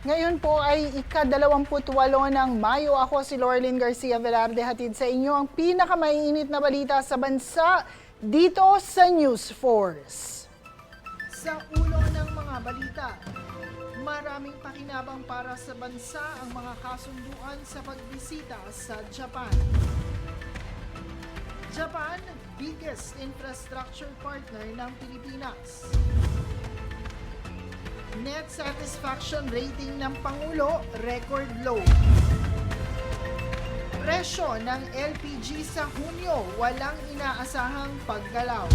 Ngayon po ay ika-28 ng Mayo. Ako si Lorlyn Garcia Velarde, hatid sa inyo ang pinakamaiinit na balita sa bansa dito sa News Force. Sa ulo ng mga balita, maraming pakinabang para sa bansa ang mga kasunduan sa pagbisita sa Japan. Japan, biggest infrastructure partner ng Pilipinas. Net satisfaction rating ng Pangulo, record low. Presyo ng LPG sa Hunyo, walang inaasahang paggalaw.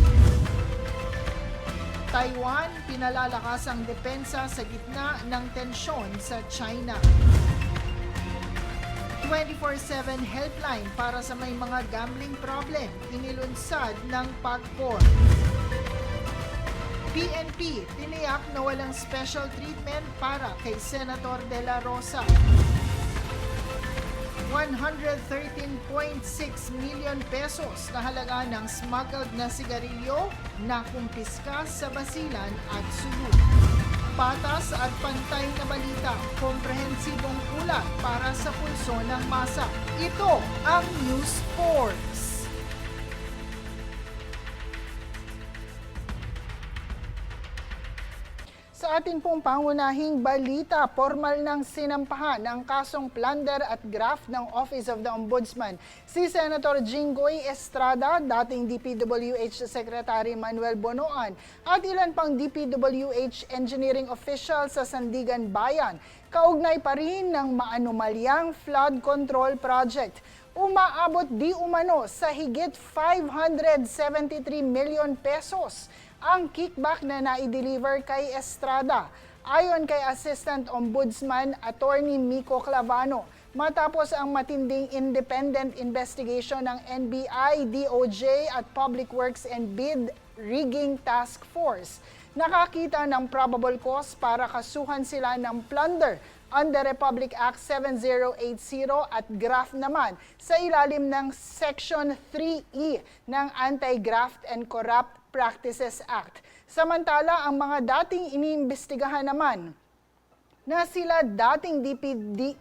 Taiwan, pinalalakas ang depensa sa gitna ng tensyon sa China. 24/7 helpline para sa may mga gambling problem, inilunsad ng PAGCOR. PNP, tiniyak na walang special treatment para kay Senator De La Rosa. 113.6 million pesos na halaga ng smuggled na sigarilyo na kumpiska sa Basilan at Subo. Patas at pantay na balita, komprehensibong ulat para sa pulso ng masa. Ito ang News Force. Sa atin pong pangunahing balita, formal ng sinampahan ang kasong plunder at graft ng Office of the Ombudsman si Senator Jinggoy Estrada, dating DPWH Secretary Manuel Bonoan at ilan pang DPWH engineering officials sa Sandigan Bayan, kaugnay pa rin ng maanumalyang flood control project. Umaabot di umano sa higit 573 million pesos ang kickback na naideliver kay Estrada. Ayon kay Assistant Ombudsman Attorney Miko Clavano, matapos ang matinding independent investigation ng NBI, DOJ at Public Works and Bid Rigging Task Force, nakakita ng probable cause para kasuhan sila ng plunder under Republic Act 7080 at graft naman sa ilalim ng Section 3E ng Anti-Graft and Corrupt Practices Act. Samantala, ang mga dating iniimbestigahan naman na sila dating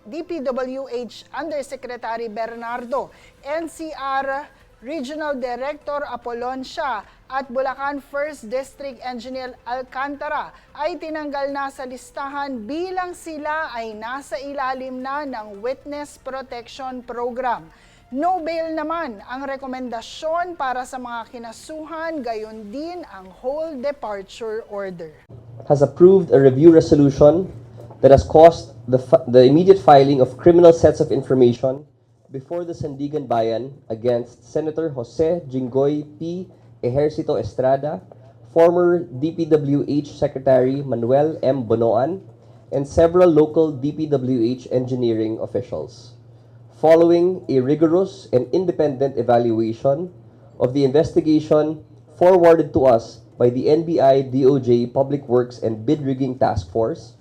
DPWH Undersecretary Bernardo, NCR Regional Director Apollon Shah at Bulacan 1st District Engineer Alcantara ay tinanggal na sa listahan bilang sila ay nasa ilalim na ng Witness Protection Program. No bail naman ang rekomendasyon para sa mga kinasuhan, gayon din ang whole departure order. Has approved a review resolution that has caused the immediate filing of criminal sets of information before the Sandigan Bayan against Senator Jose Jinggoy P. Ejercito Estrada, former DPWH Secretary Manuel M. Bonoan, and several local DPWH engineering officials. Following a rigorous and independent evaluation of the investigation forwarded to us by the NBI, DOJ, Public Works and Bid Rigging Task Force,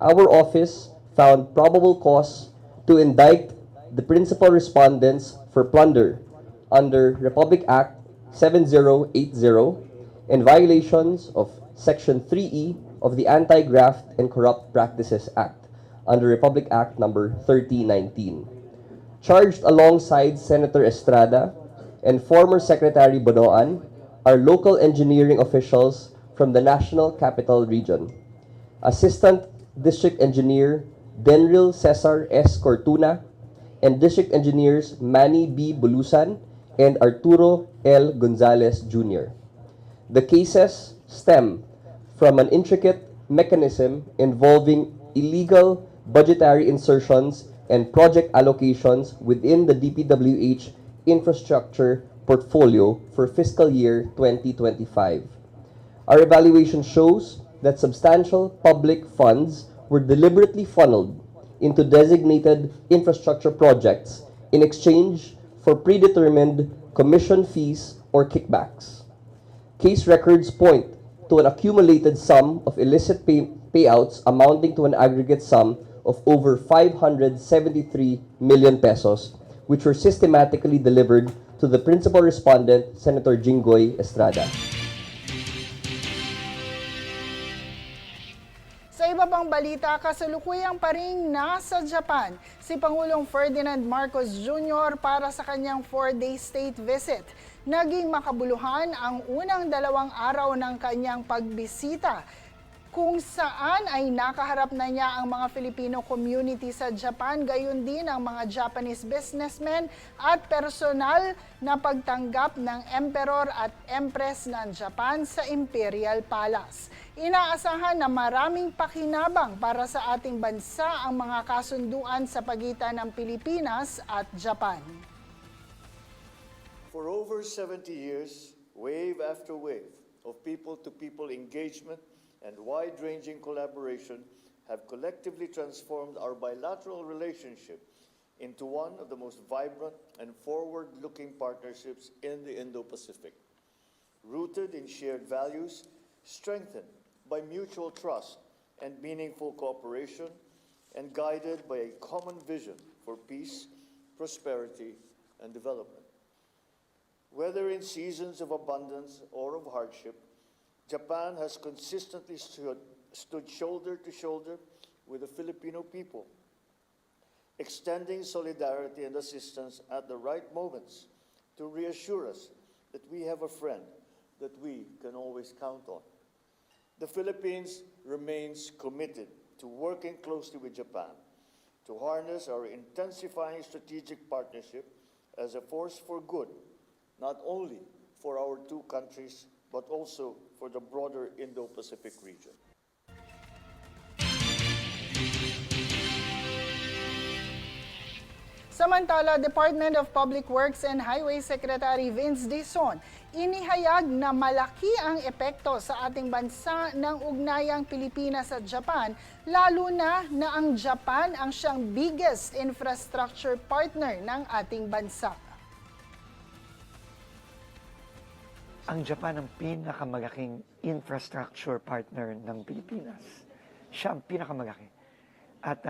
our office found probable cause to indict the principal respondents for plunder under Republic Act 7080 and violations of Section 3E of the Anti-Graft and Corrupt Practices Act under Republic Act number 3019. Charged alongside Senator Estrada and former Secretary Bonoan are local engineering officials from the National Capital Region. Assistant District Engineer Denril Cesar S. Cortuna and District Engineers Manny B. Bulusan and Arturo L. Gonzalez Jr. The cases stem from an intricate mechanism involving illegal budgetary insertions and project allocations within the DPWH infrastructure portfolio for fiscal year 2025. Our evaluation shows that substantial public funds were deliberately funneled into designated infrastructure projects in exchange for predetermined commission fees or kickbacks. Case records point to an accumulated sum of illicit payouts amounting to an aggregate sum of over 573 million pesos, which were systematically delivered to the principal respondent, Senator Jinggoy Estrada. Sa iba pang pang balita, kasalukuyang pa ring nasa Japan si Pangulong Ferdinand Marcos Jr. para sa kanyang 4-day state visit. Naging makabuluhan ang unang 2 araw ng kanyang pagbisita, kung saan ay nakaharap na niya ang mga Filipino community sa Japan, gayon din ang mga Japanese businessmen at personal na pagtanggap ng Emperor at Empress ng Japan sa Imperial Palace. Inaasahan na maraming pakinabang para sa ating bansa ang mga kasunduan sa pagitan ng Pilipinas at Japan. For over 70 years, wave after wave of people-to-people engagement and wide-ranging collaboration have collectively transformed our bilateral relationship into one of the most vibrant and forward-looking partnerships in the Indo-Pacific. Rooted in shared values, strengthened by mutual trust and meaningful cooperation, and guided by a common vision for peace, prosperity, and development. Whether in seasons of abundance or of hardship, Japan has consistently stood shoulder to shoulder with the Filipino people, extending solidarity and assistance at the right moments to reassure us that we have a friend that we can always count on. The Philippines remains committed to working closely with Japan to harness our intensifying strategic partnership as a force for good, not only for our two countries, but also for the broader Indo-Pacific region. Samantala, Department of Public Works and Highway Secretary Vince Dizon inihayag na malaki ang epekto sa ating bansa ng ugnayang Pilipinas at Japan, lalo na ang Japan ang siyang biggest infrastructure partner ng ating bansa. Ang Japan ang pinakamalaking infrastructure partner ng Pilipinas. Siya ang pinakamalaki. At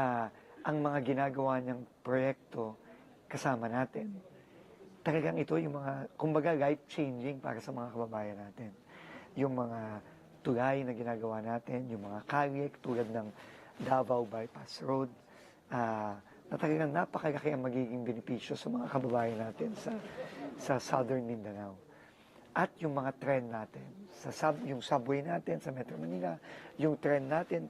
ang mga ginagawa niyang proyekto kasama natin, talagang ito yung mga, kumbaga, life-changing para sa mga kababayan natin. Yung mga tulay na ginagawa natin, yung mga kalye tulad ng Davao Bypass Road, na talagang napakalaki ang magiging benepisyo sa mga kababayan natin sa Southern Mindanao. At yung mga tren natin, yung subway natin sa Metro Manila, yung tren natin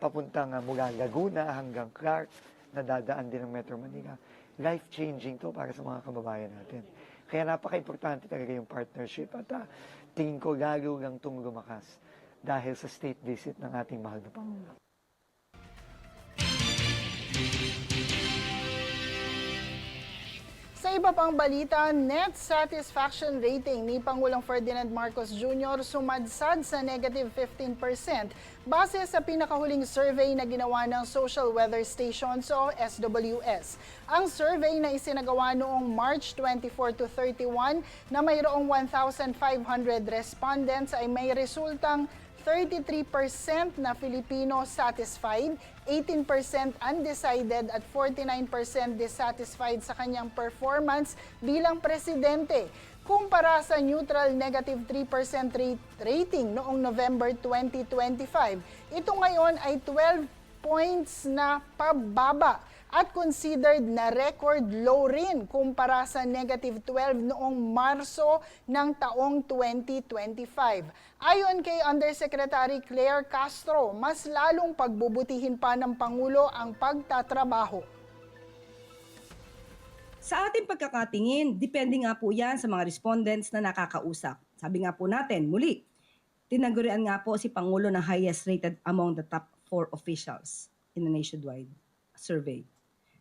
papuntang mula Laguna hanggang Clark, na dadaan din ng Metro Manila. Life-changing to para sa mga kababayan natin. Kaya napaka-importante talaga yung partnership at tingin ko lalo lang itong lumakas dahil sa state visit ng ating mahal na Pangulo. Sa iba pang balita, net satisfaction rating ni Pangulong Ferdinand Marcos Jr. sumadsad sa negative 15% base sa pinakahuling survey na ginawa ng Social Weather Stations o SWS. Ang survey na isinagawa noong March 24 to 31 na mayroong 1,500 respondents ay may resultang 33% na Filipino satisfied, 18% undecided at 49% dissatisfied sa kanyang performance bilang presidente, kumpara sa neutral negative 3% rating noong November 2025. Ito ngayon ay 12 points na pababa at considered na record low rin kumpara sa negative 12 noong Marso ng taong 2025. Ayon kay Undersecretary Claire Castro, mas lalong pagbubutihin pa ng Pangulo ang pagtatrabaho. Sa ating pagkakatingin, depende nga po yan sa mga respondents na nakakausap. Sabi nga po natin, muli, tinagurian nga po si Pangulo na highest rated among the top 4 officials in the nationwide survey.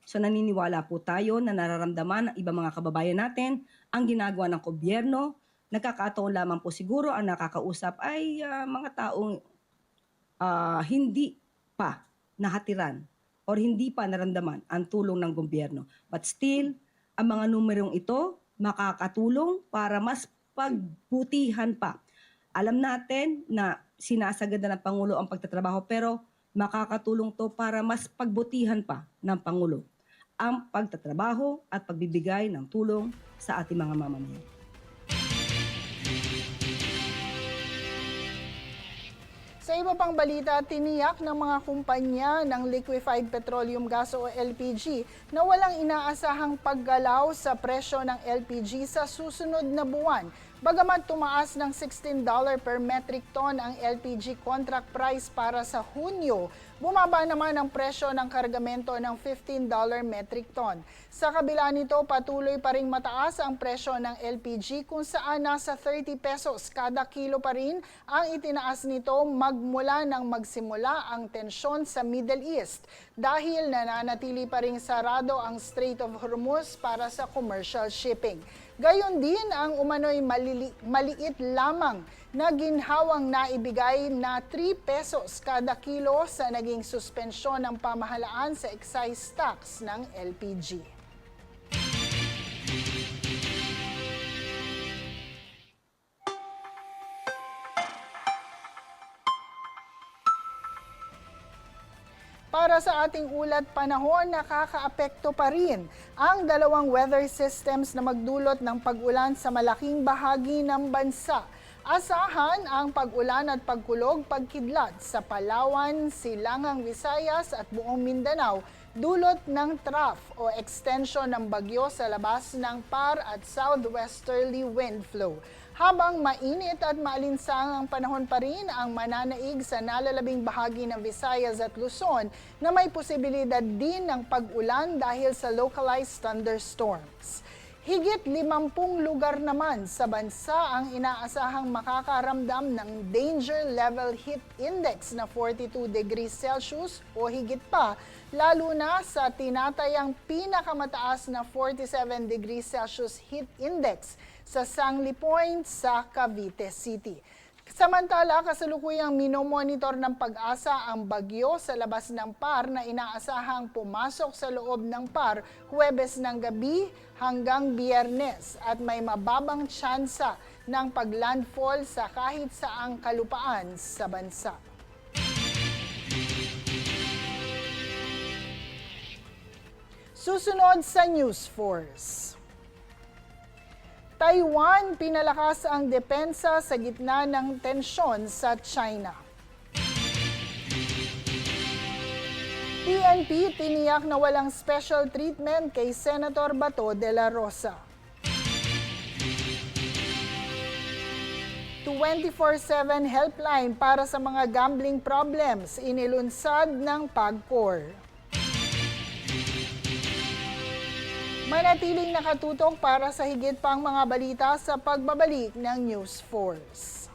So naniniwala po tayo na nararamdaman ng ibang mga kababayan natin ang ginagawa ng gobyerno. Nagkakataon lamang po siguro ang nakakausap ay mga taong hindi pa nahatiran or hindi pa naramdaman ang tulong ng gobyerno. But still, ang mga numerong ito makakatulong para mas pagbutihan pa. Alam natin na sinasagad na ng Pangulo ang pagtatrabaho pero makakatulong to para mas pagbutihan pa ng Pangulo ang pagtatrabaho at pagbibigay ng tulong sa ating mga mamamayan. Sa iba pang balita, tiniyak ng mga kumpanya ng liquefied petroleum gas o LPG na walang inaasahang paggalaw sa presyo ng LPG sa susunod na buwan. Bagamat tumaas ng $16 per metric ton ang LPG contract price para sa Hunyo, bumaba naman ang presyo ng kargamento ng $15 metric ton. Sa kabila nito, patuloy pa ring mataas ang presyo ng LPG kung saan nasa 30 pesos kada kilo pa rin ang itinaas nito magmula nang magsimula ang tensyon sa Middle East dahil nananatili pa ring sarado ang Strait of Hormuz para sa commercial shipping. Gayon din ang umano'y maliit lamang na ginhawang naibigay na 3 pesos kada kilo sa naging suspensyon ng pamahalaan sa excise tax ng LPG. Para sa ating ulat panahon, nakakaapekto pa rin ang dalawang weather systems na magdulot ng pag-ulan sa malaking bahagi ng bansa. Asahan ang pag-ulan at pagkulog pagkidlat sa Palawan, Silangang Visayas at buong Mindanao dulot ng trough o extension ng bagyo sa labas ng PAR at southwesterly wind flow. Habang mainit at maalinsangang panahon pa rin ang mananaig sa nalalabing bahagi ng Visayas at Luzon na may posibilidad din ng pag-ulan dahil sa localized thunderstorms. Higit 50 lugar naman sa bansa ang inaasahang makakaramdam ng Danger Level Heat Index na 42 degrees Celsius o higit pa, lalo na sa tinatayang pinakamataas na 47 degrees Celsius heat index sa Sangli Point sa Cavite City. Samantala, kasalukuyang minomonitor ng Pag-asa ang bagyo sa labas ng PAR na inaasahang pumasok sa loob ng PAR Huwebes ng gabi hanggang Biyernes at may mababang tsansa ng paglandfall sa kahit saang kalupaan sa bansa. Susunod sa News Force. Taiwan pinalakas ang depensa sa gitna ng tensyon sa China. PNP tiniyak na walang special treatment kay Senator Bato de la Rosa. 24/7 helpline para sa mga gambling problems inilunsad ng PAGCOR. Manatiling nakatutok para sa higit pang mga balita sa pagbabalik ng News Force.